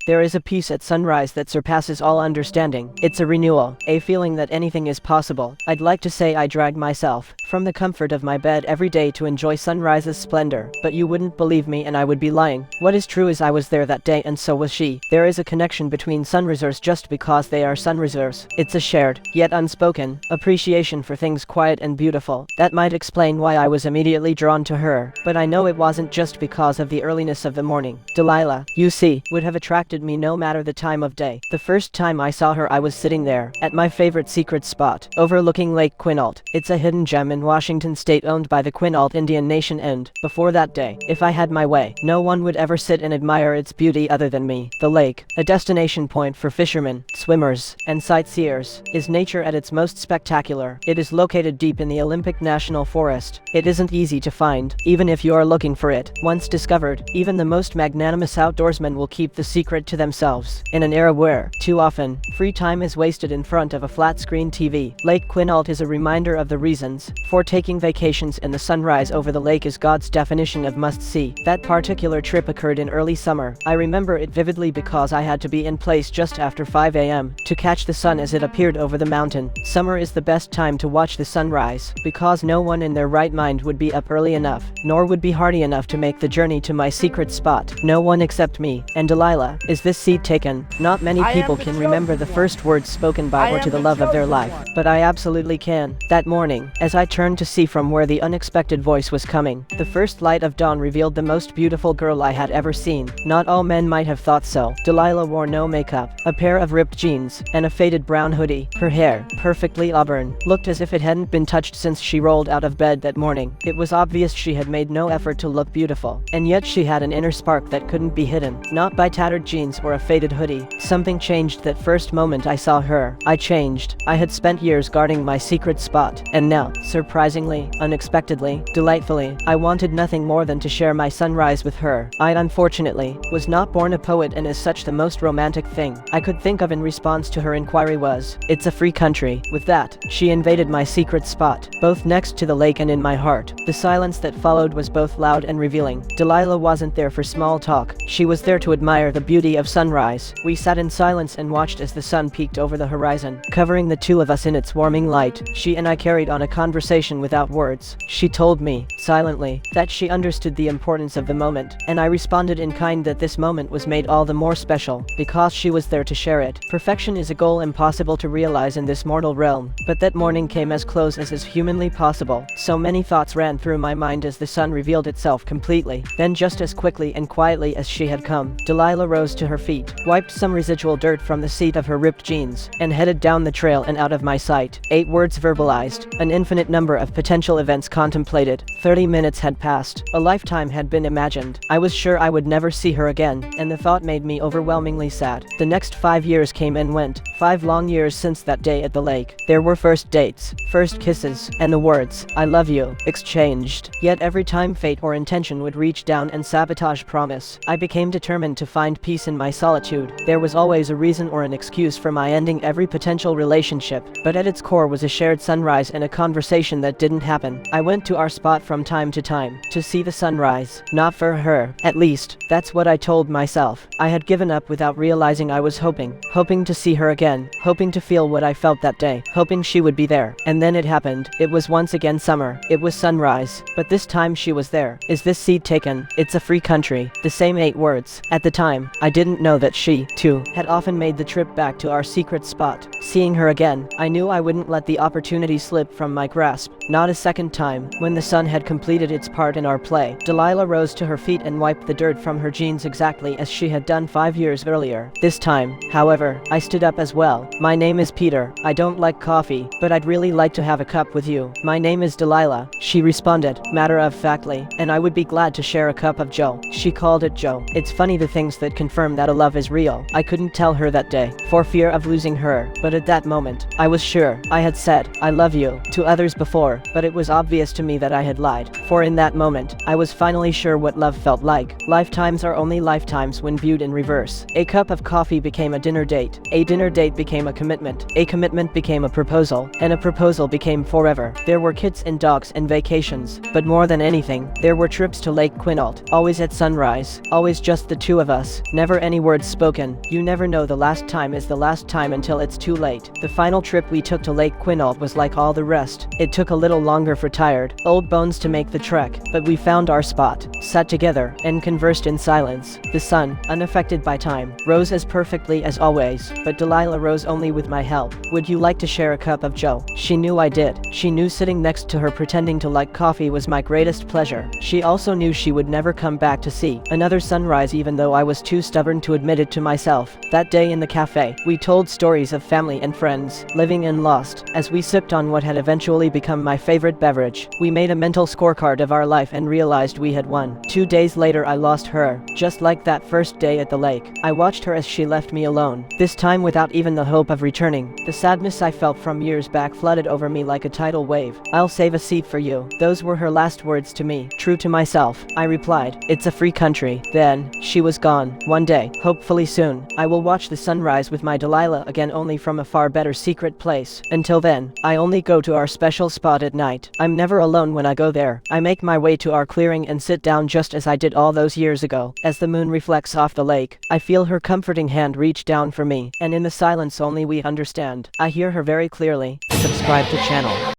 There is a peace at sunrise that surpasses all understanding. It's a renewal, a feeling that anything is possible. I'd like to say I drag myself from the comfort of my bed every day to enjoy sunrise's splendor, but you wouldn't believe me and I would be lying. What is true is I was there that day and so was she. There is a connection between sunrisers just because they are sunrisers. It's a shared, yet unspoken, appreciation for things quiet and beautiful. That might explain why I was immediately drawn to her, but I know it wasn't just because of the earliness of the morning. Delilah, you see, would have attracted me no matter the time of day. The first time I saw her I was sitting there, at my favorite secret spot, overlooking Lake Quinault. It's a hidden gem in Washington state owned by the Quinault Indian Nation and, before that day, if I had my way, no one would ever sit and admire its beauty other than me. The lake, a destination point for fishermen, swimmers, and sightseers, is nature at its most spectacular. It is located deep in the Olympic National Forest. It isn't easy to find, even if you are looking for it. Once discovered, even the most magnanimous outdoorsmen will keep the secret to themselves. In an era where, too often, free time is wasted in front of a flat-screen TV, Lake Quinault is a reminder of the reasons for taking vacations, and the sunrise over the lake is God's definition of must-see. That particular trip occurred in early summer. I remember it vividly because I had to be in place just after 5 a.m. to catch the sun as it appeared over the mountain. Summer is the best time to watch the sunrise, because no one in their right mind would be up early enough, nor would be hardy enough to make the journey to my secret spot. No one except me. And Delilah, is this seat taken? Not many people can remember the first words spoken by or to the love of their life, but I absolutely can. That morning, as I turned to see from where the unexpected voice was coming, the first light of dawn revealed the most beautiful girl I had ever seen. Not all men might have thought so. Delilah wore no makeup, a pair of ripped jeans, and a faded brown hoodie. Her hair, perfectly auburn, looked as if it hadn't been touched since she rolled out of bed that morning. It was obvious she had made no effort to look beautiful, and yet she had an inner spark that couldn't be hidden. Not by tattered jeans or a faded hoodie. Something changed that first moment I saw her. I changed. I had spent years guarding my secret spot, and now, surprisingly, unexpectedly, delightfully, I wanted nothing more than to share my sunrise with her. I, unfortunately, was not born a poet, and as such the most romantic thing I could think of in response to her inquiry was, "It's a free country." With that, she invaded my secret spot, both next to the lake and in my heart. The silence that followed was both loud and revealing. Delilah wasn't there for small talk. She was there to admire the beauty of sunrise. We sat in silence and watched as the sun peeked over the horizon, covering the two of us in its warming light. She and I carried on a conversation without words. She told me, silently, that she understood the importance of the moment, and I responded in kind that this moment was made all the more special, because she was there to share it. Perfection is a goal impossible to realize in this mortal realm, but that morning came as close as is humanly possible. So many thoughts ran through my mind as the sun revealed itself completely. Then just as quickly and quietly as she had come, Delilah rose to her feet, wiped some residual dirt from the seat of her ripped jeans, and headed down the trail and out of my sight. 8 words verbalized, an infinite number of potential events contemplated. 30 minutes had passed. A lifetime had been imagined. I was sure I would never see her again, and the thought made me overwhelmingly sad. The next 5 years came and went. 5 long years since that day at the lake. There were first dates, first kisses, and the words, "I love you," exchanged. Yet every time fate or intention would reach down and sabotage promise, I became determined to find peace in my solitude. There was always a reason or an excuse for my ending every potential relationship, but at its core was a shared sunrise and a conversation that didn't happen. I went to our spot from time to time, to see the sunrise. Not for her. At least, that's what I told myself. I had given up without realizing I was hoping to see her again, hoping to feel what I felt that day, hoping she would be there. And then it happened. It was once again summer. It was sunrise. But this time she was there. Is this seat taken? It's a free country. The same 8 words. At the time, I didn't know that she, too, had often made the trip back to our secret spot. Seeing her again, I knew I wouldn't let the opportunity slip from my grasp. Not a second time. When the sun had completed its part in our play, Delilah rose to her feet and wiped the dirt from her jeans exactly as she had done 5 years earlier. This time, however, I stood up as well. "My name is Peter. I don't like coffee, but I'd really like to have a cup with you." "My name is Delilah," she responded, matter-of-factly, "and I would be glad to share a cup of Joe." She called it Joe. It's funny the things that confirm that a love is real. I couldn't tell her that day, for fear of losing her, but at that moment, I was sure I had said, "I love you," to others before, but it was obvious to me that I had lied. For in that moment, I was finally sure what love felt like. Lifetimes are only lifetimes when viewed in reverse. A cup of coffee became a dinner date. A dinner date became a commitment. A commitment became a proposal. And a proposal became forever. There were kids and dogs and vacations. But more than anything, there were trips to Lake Quinault. Always at sunrise. Always just the two of us. Never any words spoken. You never know the last time is the last time until it's too late. The final trip we took to Lake Quinault was like all the rest. It took a little longer for tired, old bones to make the trek, but we found our spot, sat together, and conversed in silence. The sun, unaffected by time, rose as perfectly as always, but Delilah rose only with my help. "Would you like to share a cup of joe?" She knew I did. She knew sitting next to her pretending to like coffee was my greatest pleasure. She also knew she would never come back to see another sunrise, even though I was too stubborn to admit it to myself. That day in the cafe, we told stories of family and friends, living and lost, as we sipped on what had eventually become my favorite beverage. We made a mental scorecard of our life and realized we had won. 2 days later I lost her, just like that first day at the lake. I watched her as she left me alone, this time without even the hope of returning. The sadness I felt from years back flooded over me like a tidal wave. "I'll save a seat for you." Those were her last words to me. True to myself, I replied, "It's a free country." Then, she was gone. One day, hopefully soon, I will watch the sunrise with my Delilah again, only from a far better secret place. Until then, I only go to our special spot at night. I'm never alone when I go there. I make my way to our clearing and sit down just as I did all those years ago. As the moon reflects off the lake, I feel her comforting hand reach down for me, and in the silence only we understand, I hear her very clearly. Subscribe to channel.